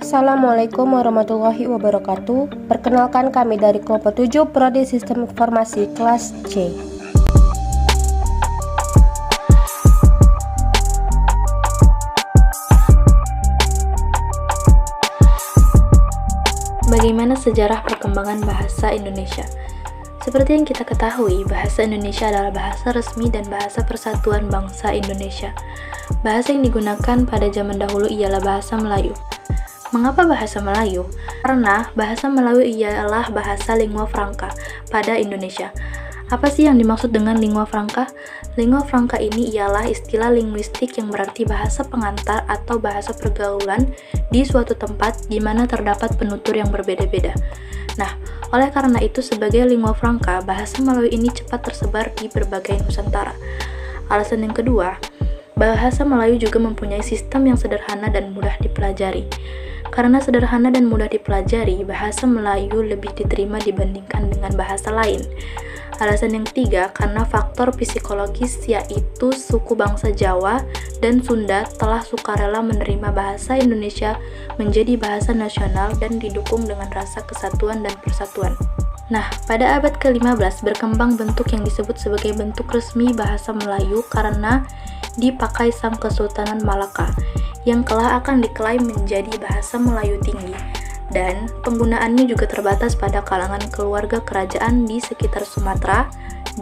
Assalamualaikum warahmatullahi wabarakatuh. Perkenalkan, kami dari kelompok 7 Prodi Sistem Informasi kelas C. Bagaimana sejarah perkembangan bahasa Indonesia? Seperti yang kita ketahui, bahasa Indonesia adalah bahasa resmi dan bahasa persatuan bangsa Indonesia. Bahasa yang digunakan pada zaman dahulu ialah bahasa Melayu. Mengapa bahasa Melayu? Karena bahasa Melayu ialah bahasa lingua franca pada Indonesia. Apa sih yang dimaksud dengan lingua franca? Lingua franca ini ialah istilah linguistik yang berarti bahasa pengantar atau bahasa pergaulan di suatu tempat di mana terdapat penutur yang berbeda-beda. Nah, oleh karena itu sebagai lingua franca, bahasa Melayu ini cepat tersebar di berbagai Nusantara. Alasan yang kedua, bahasa Melayu juga mempunyai sistem yang sederhana dan mudah dipelajari. Karena sederhana dan mudah dipelajari, bahasa Melayu lebih diterima dibandingkan dengan bahasa lain. Alasan yang ketiga, karena faktor psikologis, yaitu suku bangsa Jawa dan Sunda telah sukarela menerima bahasa Indonesia menjadi bahasa nasional dan didukung dengan rasa kesatuan dan persatuan. Nah, pada abad ke-15 berkembang bentuk yang disebut sebagai bentuk resmi bahasa Melayu karena dipakai Sang Kesultanan Malaka, yang kelak akan diklaim menjadi bahasa Melayu tinggi. Dan penggunaannya juga terbatas pada kalangan keluarga kerajaan di sekitar Sumatera,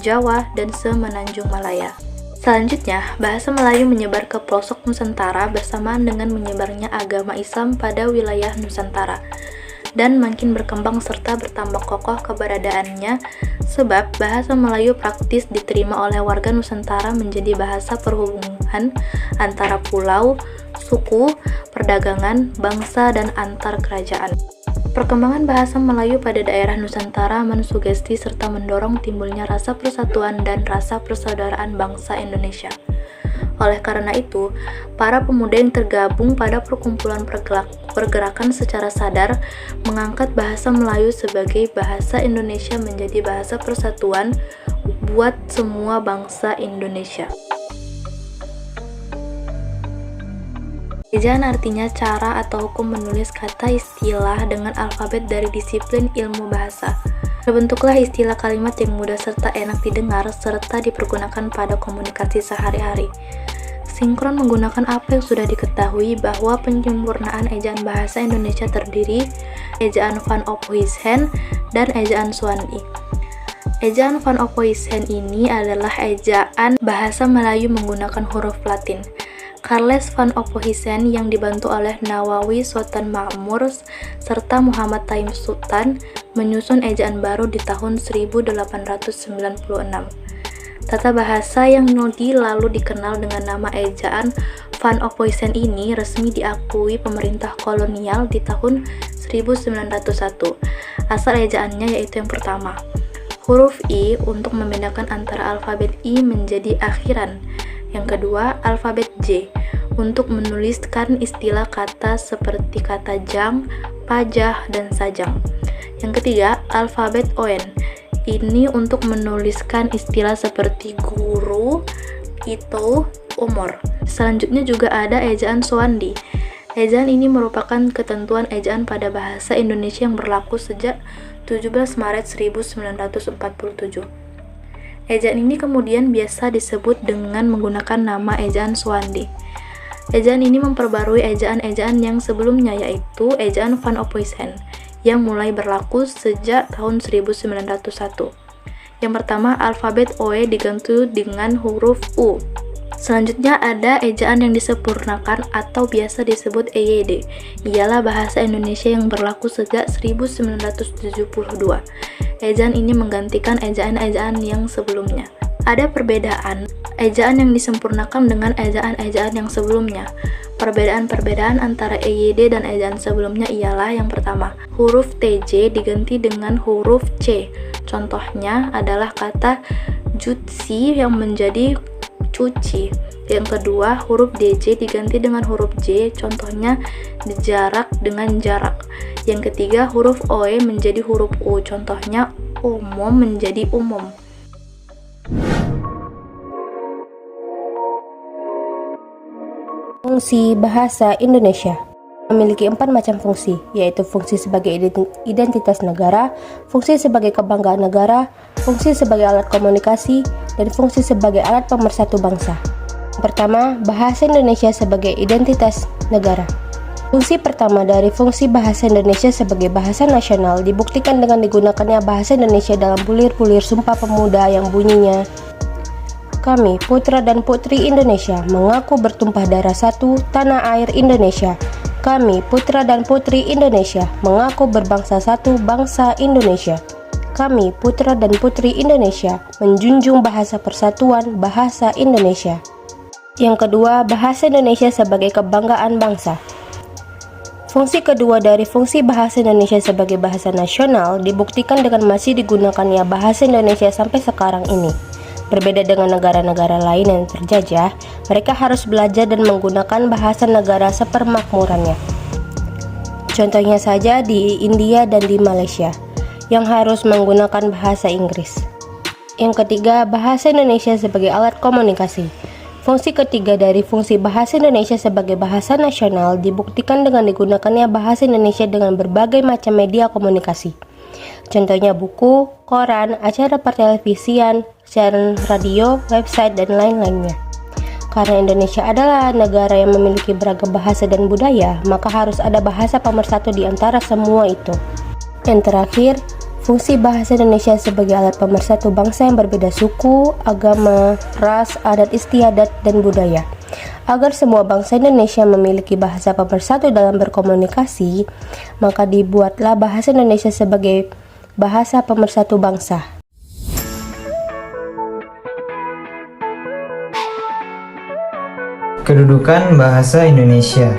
Jawa, dan Semenanjung Malaya. Selanjutnya, bahasa Melayu menyebar ke pelosok Nusantara bersamaan dengan menyebarnya agama Islam pada wilayah Nusantara, dan makin berkembang serta bertambah kokoh keberadaannya sebab bahasa Melayu praktis diterima oleh warga Nusantara menjadi bahasa perhubungan antara pulau, suku, perdagangan, bangsa, dan antar kerajaan. Perkembangan bahasa Melayu pada daerah Nusantara mensugesti serta mendorong timbulnya rasa persatuan dan rasa persaudaraan bangsa Indonesia. Oleh karena itu, para pemuda yang tergabung pada perkumpulan pergerakan secara sadar mengangkat bahasa Melayu sebagai bahasa Indonesia menjadi bahasa persatuan buat semua bangsa Indonesia. Ejaan artinya cara atau hukum menulis kata istilah dengan alfabet dari disiplin ilmu bahasa. Terbentuklah istilah kalimat yang mudah serta enak didengar serta dipergunakan pada komunikasi sehari-hari. Sinkron menggunakan apa yang sudah diketahui bahwa penyempurnaan ejaan bahasa Indonesia terdiri ejaan Van Ophuijsen dan ejaan Swandi. Ejaan Van Ophuijsen ini adalah ejaan bahasa Melayu menggunakan huruf Latin. Charles Van Ophuijsen yang dibantu oleh Nawawi Sultan Ma'mur serta Muhammad Taim Sultan menyusun ejaan baru di tahun 1896. Tata bahasa yang lalu dikenal dengan nama ejaan Van Ophuijsen ini resmi diakui pemerintah kolonial di tahun 1901. Asal ejaannya yaitu yang pertama, huruf I untuk membedakan antara alfabet I menjadi akhiran. Yang kedua, alfabet J untuk menuliskan istilah kata seperti kata jang, pajah, dan sajang. Yang ketiga, alfabet ON. Ini untuk menuliskan istilah seperti guru, itu, umur. Selanjutnya juga ada ejaan Swandi. Ejaan ini merupakan ketentuan ejaan pada bahasa Indonesia yang berlaku sejak 17 Maret 1947. Ejaan ini kemudian biasa disebut dengan menggunakan nama ejaan Swandi. Ejaan ini memperbarui ejaan-ejaan yang sebelumnya yaitu ejaan Van Ophuijsen yang mulai berlaku sejak tahun 1901. Yang pertama, alfabet OE diganti dengan huruf U. Selanjutnya ada ejaan yang disempurnakan atau biasa disebut EYD. Ialah bahasa Indonesia yang berlaku sejak 1972. Ejaan ini menggantikan ejaan-ejaan yang sebelumnya. Ada perbedaan ejaan yang disempurnakan dengan ejaan-ejaan yang sebelumnya. Perbedaan-perbedaan antara EYD dan ejaan sebelumnya ialah yang pertama, huruf TJ diganti dengan huruf C. Contohnya adalah kata jutsi yang menjadi cuci. Yang kedua, huruf DJ diganti dengan huruf J, contohnya jarak dengan jarak. Yang ketiga, huruf OE menjadi huruf U, contohnya umum menjadi umum. Fungsi bahasa Indonesia. memiliki 4 macam fungsi, yaitu fungsi sebagai identitas negara, fungsi sebagai kebanggaan negara, fungsi sebagai alat komunikasi, dan fungsi sebagai alat pemersatu bangsa. Pertama, bahasa Indonesia sebagai identitas negara. Fungsi pertama dari fungsi bahasa Indonesia sebagai bahasa nasional dibuktikan dengan digunakannya bahasa Indonesia dalam bulir-bulir Sumpah Pemuda yang bunyinya, "Kami, putra dan putri Indonesia, mengaku bertumpah darah satu, tanah air Indonesia. Kami, putra dan putri Indonesia, mengaku berbangsa satu, bangsa Indonesia. Kami, putra dan putri Indonesia, menjunjung bahasa persatuan, bahasa Indonesia." Yang kedua, bahasa Indonesia sebagai kebanggaan bangsa. Fungsi kedua dari fungsi bahasa Indonesia sebagai bahasa nasional dibuktikan dengan masih digunakannya bahasa Indonesia sampai sekarang ini. Berbeda dengan negara-negara lain yang terjajah, mereka harus belajar dan menggunakan bahasa negara sepermakmurannya. Contohnya saja di India dan di Malaysia, yang harus menggunakan bahasa Inggris. Yang ketiga, bahasa Indonesia sebagai alat komunikasi. Fungsi ketiga dari fungsi bahasa Indonesia sebagai bahasa nasional dibuktikan dengan digunakannya bahasa Indonesia dengan berbagai macam media komunikasi. Contohnya buku, koran, acara pertelevisian, siaran radio, website, dan lain-lainnya. Karena Indonesia adalah negara yang memiliki beragam bahasa dan budaya, maka harus ada bahasa pemersatu di antara semua itu. Yang terakhir, fungsi bahasa Indonesia sebagai alat pemersatu bangsa yang berbeda suku, agama, ras, adat istiadat, dan budaya. Agar semua bangsa Indonesia memiliki bahasa pemersatu dalam berkomunikasi, maka dibuatlah bahasa Indonesia sebagai bahasa pemersatu bangsa. Kedudukan bahasa Indonesia.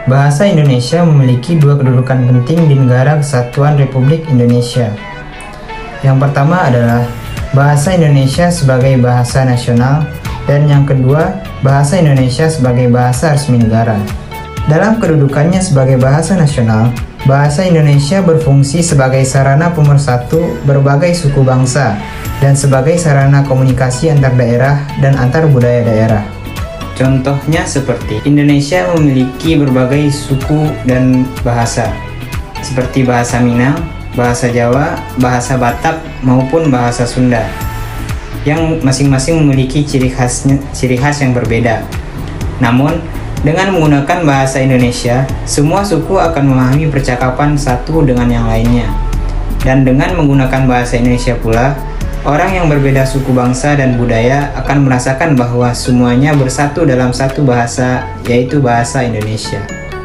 Bahasa Indonesia memiliki dua kedudukan penting di Negara Kesatuan Republik Indonesia. Yang pertama adalah bahasa Indonesia sebagai bahasa nasional, dan yang kedua, bahasa Indonesia sebagai bahasa resmi negara. Dalam kedudukannya sebagai bahasa nasional, bahasa Indonesia berfungsi sebagai sarana pemersatu berbagai suku bangsa dan sebagai sarana komunikasi antar daerah dan antar budaya daerah. Contohnya seperti Indonesia memiliki berbagai suku dan bahasa, seperti bahasa Minang, bahasa Jawa, bahasa Batak, maupun bahasa Sunda, yang masing-masing memiliki ciri khas yang berbeda. Namun, dengan menggunakan bahasa Indonesia, semua suku akan memahami percakapan satu dengan yang lainnya. Dan dengan menggunakan bahasa Indonesia pula, orang yang berbeda suku bangsa dan budaya akan merasakan bahwa semuanya bersatu dalam satu bahasa, yaitu bahasa Indonesia.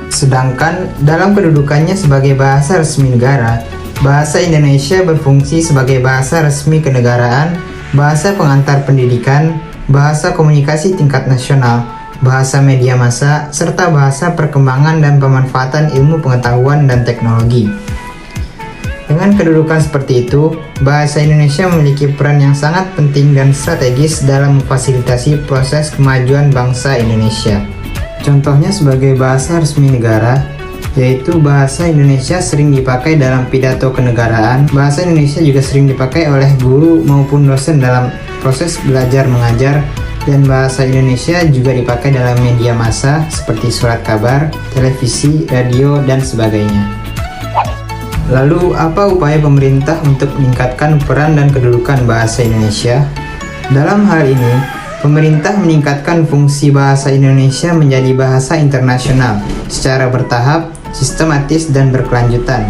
Sedangkan dalam kedudukannya sebagai bahasa resmi negara, bahasa Indonesia berfungsi sebagai bahasa resmi kenegaraan, bahasa pengantar pendidikan, bahasa komunikasi tingkat nasional, bahasa media massa, serta bahasa perkembangan dan pemanfaatan ilmu pengetahuan dan teknologi. Dengan kedudukan seperti itu, bahasa Indonesia memiliki peran yang sangat penting dan strategis dalam memfasilitasi proses kemajuan bangsa Indonesia. Contohnya sebagai bahasa resmi negara, yaitu bahasa Indonesia sering dipakai dalam pidato kenegaraan. Bahasa Indonesia juga sering dipakai oleh guru maupun dosen dalam proses belajar mengajar, dan bahasa Indonesia juga dipakai dalam media massa seperti surat kabar, televisi, radio, dan sebagainya. Lalu, apa upaya pemerintah untuk meningkatkan peran dan kedudukan bahasa Indonesia? Dalam hal ini, pemerintah meningkatkan fungsi bahasa Indonesia menjadi bahasa internasional secara bertahap, sistematis, dan berkelanjutan.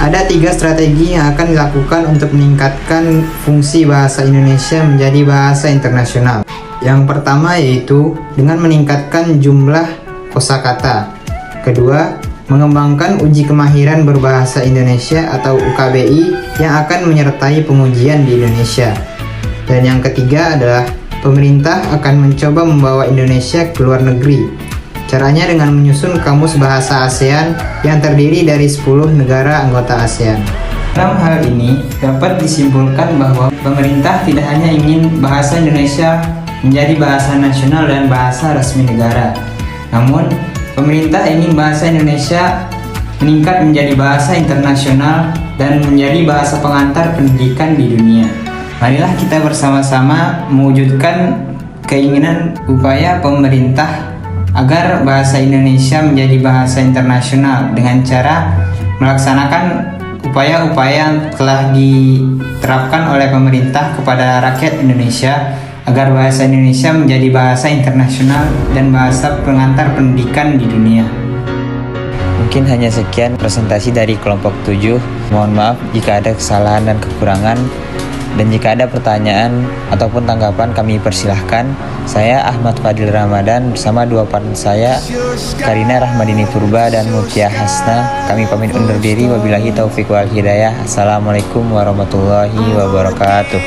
Ada 3 strategi yang akan dilakukan untuk meningkatkan fungsi bahasa Indonesia menjadi bahasa internasional. Yang pertama yaitu dengan meningkatkan jumlah kosakata. Kedua, mengembangkan uji kemahiran berbahasa Indonesia atau UKBI yang akan menyertai pengujian di Indonesia. Dan yang ketiga adalah pemerintah akan mencoba membawa Indonesia ke luar negeri. Caranya dengan menyusun kamus bahasa ASEAN yang terdiri dari 10 negara anggota ASEAN. Dalam hal ini, dapat disimpulkan bahwa pemerintah tidak hanya ingin bahasa Indonesia menjadi bahasa nasional dan bahasa resmi negara, namun pemerintah ingin bahasa Indonesia meningkat menjadi bahasa internasional dan menjadi bahasa pengantar pendidikan di dunia. Marilah kita bersama-sama mewujudkan keinginan upaya pemerintah agar bahasa Indonesia menjadi bahasa internasional dengan cara melaksanakan upaya-upaya yang telah diterapkan oleh pemerintah kepada rakyat Indonesia agar bahasa Indonesia menjadi bahasa internasional dan bahasa pengantar pendidikan di dunia. Mungkin hanya sekian presentasi dari kelompok 7. Mohon maaf jika ada kesalahan dan kekurangan. Dan jika ada pertanyaan ataupun tanggapan kami persilahkan. Saya Ahmad Fadil Ramadan bersama dua partner saya, Karina Rahmadini Purba dan Mutia Hasna. Kami pamit undur diri. Wabillahi taufiq wal hidayah. Assalamualaikum warahmatullahi wabarakatuh.